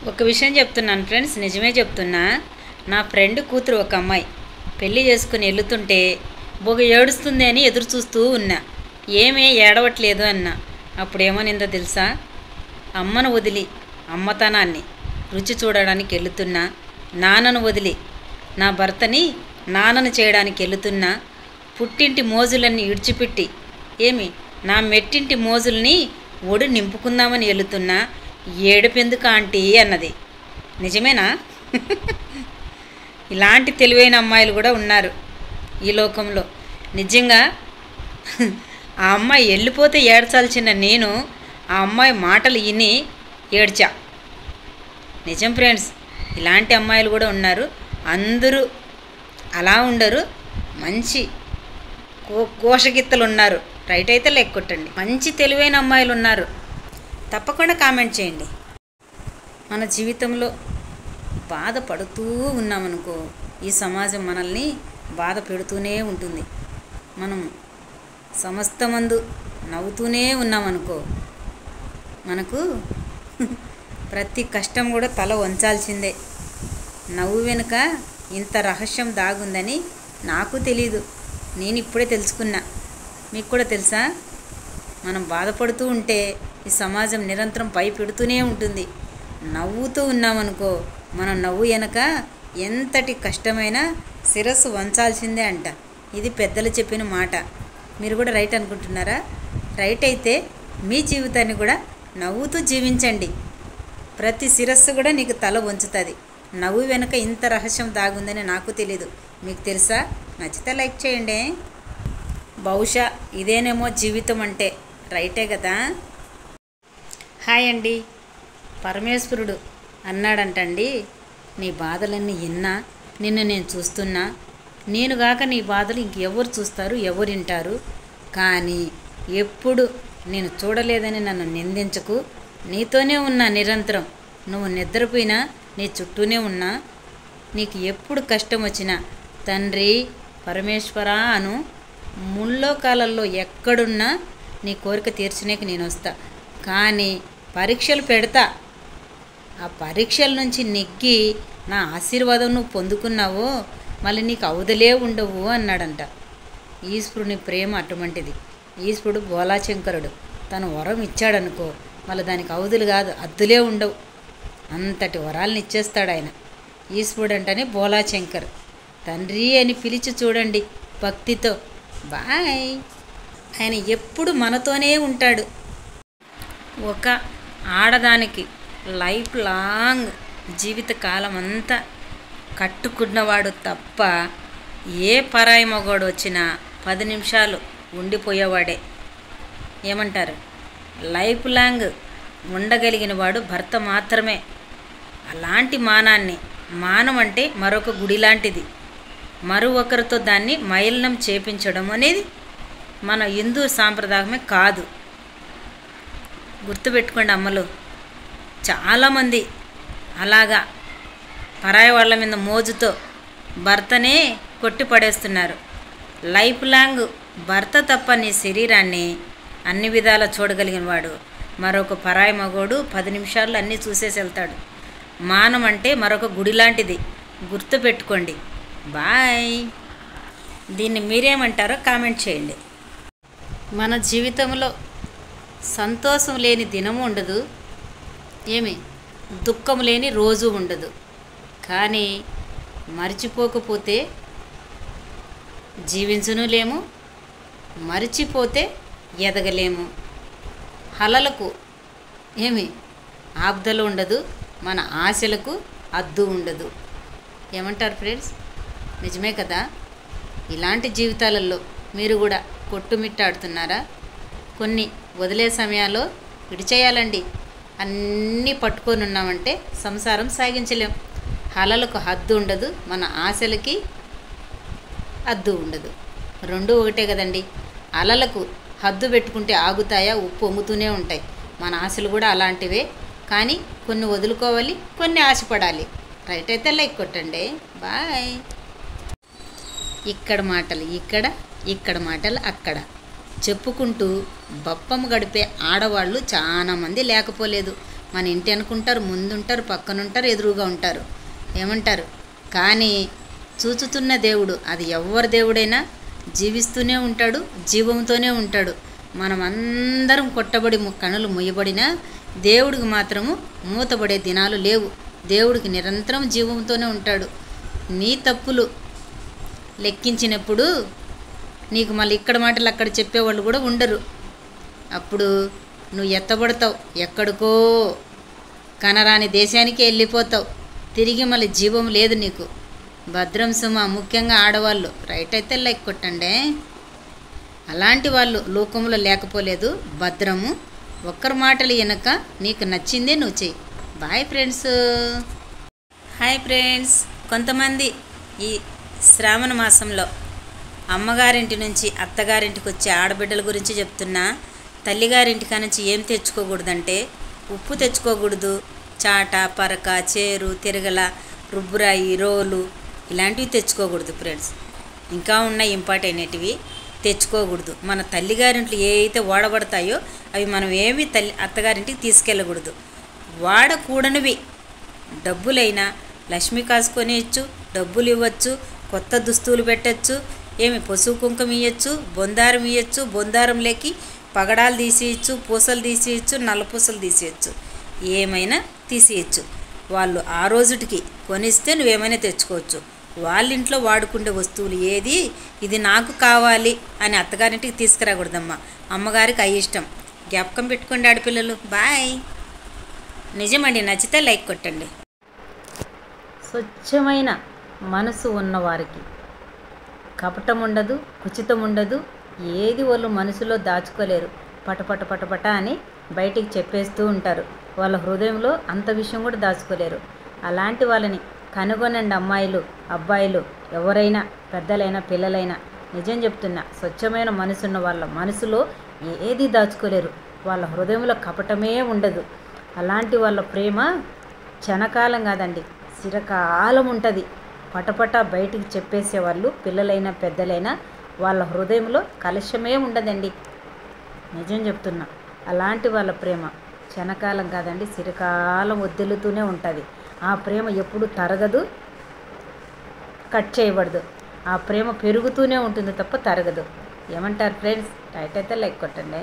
ఒక విషయం చెప్తున్నాను ఫ్రెండ్స్, నిజమే చెప్తున్నా. నా ఫ్రెండ్ కూతురు ఒక అమ్మాయి పెళ్లి చేసుకుని వెళ్తుంటే బొగ ఏడుస్తుంది అని ఎదురు చూస్తూ ఉన్నా. ఏమే ఏడవట్లేదు అన్నా. అప్పుడేమనిందో తెలుసా? అమ్మను వదిలి అమ్మతనాన్ని రుచి చూడడానికి వెళుతున్నా, నాన్నను వదిలి నా భర్తని నాన్నను చేయడానికి వెళుతున్నా, పుట్టింటి మోజులన్నీ ఇడిచిపెట్టి నా మెట్టింటి మోజుల్ని ఒడి నింపుకుందామని వెళుతున్నా, ఏడుపెందుకు ఆంటీ అన్నది. నిజమేనా? ఇలాంటి తెలివైన అమ్మాయిలు కూడా ఉన్నారు ఈ లోకంలో. నిజంగా ఆ అమ్మాయి వెళ్ళిపోతే ఏడ్చాల్సిన నేను ఆ అమ్మాయి మాటలు విని ఏడ్చా. నిజం ఫ్రెండ్స్, ఇలాంటి అమ్మాయిలు కూడా ఉన్నారు. అందరూ అలా ఉండరు, మంచి కోషగిత్తలు ఉన్నారు. రైట్ అయితే లెక్క కొట్టండి. మంచి తెలివైన అమ్మాయిలు ఉన్నారు. తప్పకుండా కామెంట్ చేయండి. మన జీవితంలో బాధపడుతూ ఉన్నామనుకో, ఈ సమాజం మనల్ని బాధ పెడుతూనే ఉంటుంది. మనం సమస్తమందు నవ్వుతూనే ఉన్నామనుకో, మనకు ప్రతి కష్టం కూడా తల వంచాల్సిందే. నవ్వు వెనుక ఇంత రహస్యం దాగుందని నాకు తెలీదు, నేను ఇప్పుడే తెలుసుకున్నా. మీకు కూడా తెలుసా? మనం బాధపడుతూ ఉంటే ఈ సమాజం నిరంతరం భయపెడుతూనే ఉంటుంది. నవ్వుతూ ఉన్నామనుకో, మనం నవ్వు వెనక ఎంతటి కష్టమైనా శిరస్సు వంచాల్సిందే అంట. ఇది పెద్దలు చెప్పిన మాట. మీరు కూడా రైట్ అనుకుంటున్నారా? రైట్ అయితే మీ జీవితాన్ని కూడా నవ్వుతూ జీవించండి. ప్రతి శిరస్సు కూడా నీకు తల వంచుతుంది. నవ్వు వెనుక ఇంత రహస్యం దాగుందని నాకు తెలీదు, మీకు తెలుసా? నచ్చితే లైక్ చేయండి. బహుశా ఇదేనేమో జీవితం అంటే. రైటే కదా? హాయ్ అండి. పరమేశ్వరుడు అన్నాడంటండి, నీ బాధలన్నీ విన్నా, నిన్ను నేను చూస్తున్నా. నేనుగాక నీ బాధలు ఇంకెవరు చూస్తారు, ఎవరు వింటారు? కానీ ఎప్పుడు నేను చూడలేదని నన్ను నిందించకు. నీతోనే ఉన్నా నిరంతరం. నువ్వు నిద్రపోయినా నీ చుట్టూనే ఉన్నా. నీకు ఎప్పుడు కష్టం వచ్చినా తండ్రి పరమేశ్వర అను. ముల్లోకాలలో ఎక్కడున్నా నీ కోరిక తీర్చనేకి నేను వస్తా. కానీ పరీక్షలు పెడతా. ఆ పరీక్షల నుంచి నెగ్గి నా ఆశీర్వాదం నువ్వు పొందుకున్నావో మళ్ళీ నీకు అవధులే ఉండవు అన్నాడంట. ఈశ్వరుని ప్రేమ అటువంటిది. ఈశ్వరుడు బోలాశంకరుడు. తను వరం ఇచ్చాడనుకో, మళ్ళీ దానికి అవధులు కాదు, అద్దులే ఉండవు. అంతటి వరాలను ఇచ్చేస్తాడు ఆయన. ఈశ్వరుడు అంటేనే బోలాశంకర్. తండ్రి అని పిలిచి చూడండి భక్తితో. బాయ్. ఆయన ఎప్పుడు మనతోనే ఉంటాడు. ఒక ఆడదానికి లైఫ్ లాంగ్ జీవితకాలం అంతా కట్టుకున్నవాడు తప్ప ఏ పరాయి మగవాడు వచ్చినా 10 నిమిషాలు ఉండిపోయేవాడే. ఏమంటారు? లైఫ్ లాంగ్ ఉండగలిగిన వాడు భర్త మాత్రమే. అలాంటి మానాన్ని, మానం అంటే మరొక గుడి లాంటిది. మరొకరితో దాన్ని మైలనం చేపించడం అనేది మన హిందూ సాంప్రదాయమే కాదు. గుర్తుపెట్టుకోండి అమ్మలు. చాలామంది అలాగా పరాయి వాళ్ళ మీద మోజుతో భర్తనే కొట్టి పడేస్తున్నారు. లైఫ్ లాంగ్ భర్త తప్ప నీ శరీరాన్ని అన్ని విధాలా చూడగలిగిన వాడు మరొక పరాయి మగోడు 10 నిమిషాల్లో అన్నీ చూసేసి వెళ్తాడు. మానం అంటే మరొక గుడి లాంటిది. గుర్తుపెట్టుకోండి. బాయ్. దీన్ని మీరేమంటారో కామెంట్ చేయండి. మన జీవితంలో సంతోషం లేని దినము ఉండదు, దుఃఖం లేని రోజు ఉండదు. కానీ మర్చిపోకపోతే జీవించను లేము, మర్చిపోతే ఎదగలేము. హలలకు ఆబ్దలు ఉండదు, మన ఆశలకు అద్దు ఉండదు. ఏమంటారు ఫ్రెండ్స్? నిజమే కదా? ఇలాంటి జీవితాలలో మీరు కూడా కొట్టుమిట్టాడుతున్నారా? కొన్ని వదిలే సమయాల్లో విడిచేయాలండి. అన్నీ పట్టుకొని ఉన్నామంటే సంసారం సాగించలేం. హలలకు హద్దు ఉండదు, మన ఆశలకి హద్దు ఉండదు. రెండు ఒకటే కదండి. అలలకు హద్దు పెట్టుకుంటే ఆగుతాయా? ఉప్పు పొంగుతూనే ఉంటాయి. మన ఆశలు కూడా అలాంటివే. కానీ కొన్ని వదులుకోవాలి, కొన్ని ఆశపడాలి. రైట్ అయితే లైక్ కొట్టండి. బాయ్. ఇక్కడ మాటలు ఇక్కడ, ఇక్కడ మాటలు అక్కడ చెప్పుకుంటూ బప్పము గడిపే ఆడవాళ్ళు చాలామంది లేకపోలేదు. మన ఇంటి అనుకుంటారు, ముందుంటారు, పక్కనుంటారు, ఎదురుగా ఉంటారు, ఏమంటారు. కానీ చూచుతున్న దేవుడు, అది ఎవరి దేవుడైనా జీవిస్తూనే ఉంటాడు, జీవంతోనే ఉంటాడు. మనం అందరం కొట్టబడి కనులు ముయ్యబడినా దేవుడికి మాత్రము మూతబడే దినాలు లేవు. దేవుడికి నిరంతరం జీవంతోనే ఉంటాడు. నీ తప్పులు లెక్కించినప్పుడు నీకు మళ్ళీ ఇక్కడ మాటలు అక్కడ చెప్పేవాళ్ళు కూడా ఉండరు. అప్పుడు నువ్వు ఎత్తబడతావు, ఎక్కడికో కనరాని దేశానికి వెళ్ళిపోతావు. తిరిగి మళ్ళీ జీవం లేదు నీకు. భద్రం సుమ, ముఖ్యంగా ఆడవాళ్ళు రైట్ అయితే లైక్ కొట్టండి. అలాంటి వాళ్ళు లోకంలో లేకపోలేదు. భద్రము. ఒక్కరి మాటలు వెనక నీకు నచ్చిందే నువ్వు చెయ్యి. Bye friends. Hi friends. కొంతమంది ఈ శ్రావణ మాసంలో అమ్మగారింటి నుంచి అత్తగారింటికి వచ్చే ఆడబిడ్డల గురించి చెప్తున్నా. తల్లిగారింటికా నుంచి ఏం తెచ్చుకోకూడదంటే ఉప్పు తెచ్చుకోకూడదు, చాట, పరక, చేరు, తిరగల, రుబ్బురాయి, రోలు ఇలాంటివి తెచ్చుకోకూడదు ఫ్రెండ్స్. ఇంకా ఉన్నాయి ఇంపార్టెంట్వి తెచ్చుకోకూడదు. మన తల్లిగారింట్లో ఏ అయితే వాడబడతాయో అవి మనం ఏమి అత్తగారింటికి తీసుకెళ్ళకూడదు. వాడకూడనివి డబ్బులైనా లక్ష్మి కాసుకొనియచ్చు, డబ్బులు ఇవ్వచ్చు, కొత్త దుస్తులు పెట్టచ్చు, ఏమి పసుపు కుంకుమ ఇవ్వచ్చు, బొందారం ఇవ్వచ్చు, బొందారంలోకి పగడాలు తీసేయచ్చు, పూసలు తీసేయచ్చు, నల్ల పూసలు తీసేయచ్చు, ఏమైనా తీసేయచ్చు. వాళ్ళు ఆ రోజుటికి కొనిస్తే నువ్వేమైనా తెచ్చుకోవచ్చు. వాళ్ళ ఇంట్లో వాడుకునే వస్తువులు ఏది ఇది నాకు కావాలి అని అత్తగారింటికి తీసుకురాకూడదమ్మా. అమ్మగారికి అవి ఇష్టం. జ్ఞాపకం పెట్టుకోండి ఆడపిల్లలు. బాయ్. నిజమండి, నచ్చితే లైక్ కొట్టండి. స్వచ్ఛమైన మనసు ఉన్నవారికి కపటం ఉండదు, కుచితం ఉండదు. ఏది వాళ్ళు మనసులో దాచుకోలేరు. పటపట పటపట అని బయటికి చెప్పేస్తూ ఉంటారు. వాళ్ళ హృదయంలో అంత విషయం కూడా దాచుకోలేరు. అలాంటి వాళ్ళని కనుగొనండి అమ్మాయిలు, అబ్బాయిలు, ఎవరైనా, పెద్దలైనా, పిల్లలైనా. నిజం చెప్తున్నా, స్వచ్ఛమైన మనసున్న వాళ్ళ మనసులో ఏది దాచుకోలేరు. వాళ్ళ హృదయంలో కపటమే ఉండదు. అలాంటి వాళ్ళ ప్రేమ క్షణకాలం కాదండి, చిరకాలం ఉంటుంది. పటపట బయటికి చెప్పేసేవాళ్ళు పిల్లలైనా పెద్దలైనా వాళ్ళ హృదయంలో కలుషమే ఉండదండి. నిజం చెప్తున్నా, అలాంటి వాళ్ళ ప్రేమ క్షణకాలం కాదండి, చిరకాలం వద్దెలుతూనే ఉంటుంది. ఆ ప్రేమ ఎప్పుడు తరగదు, కట్ చేయబడదు. ఆ ప్రేమ పెరుగుతూనే ఉంటుంది తప్ప తరగదు. ఏమంటారు ఫ్రెండ్స్? రైట్ అయితే లైక్ కొట్టండి.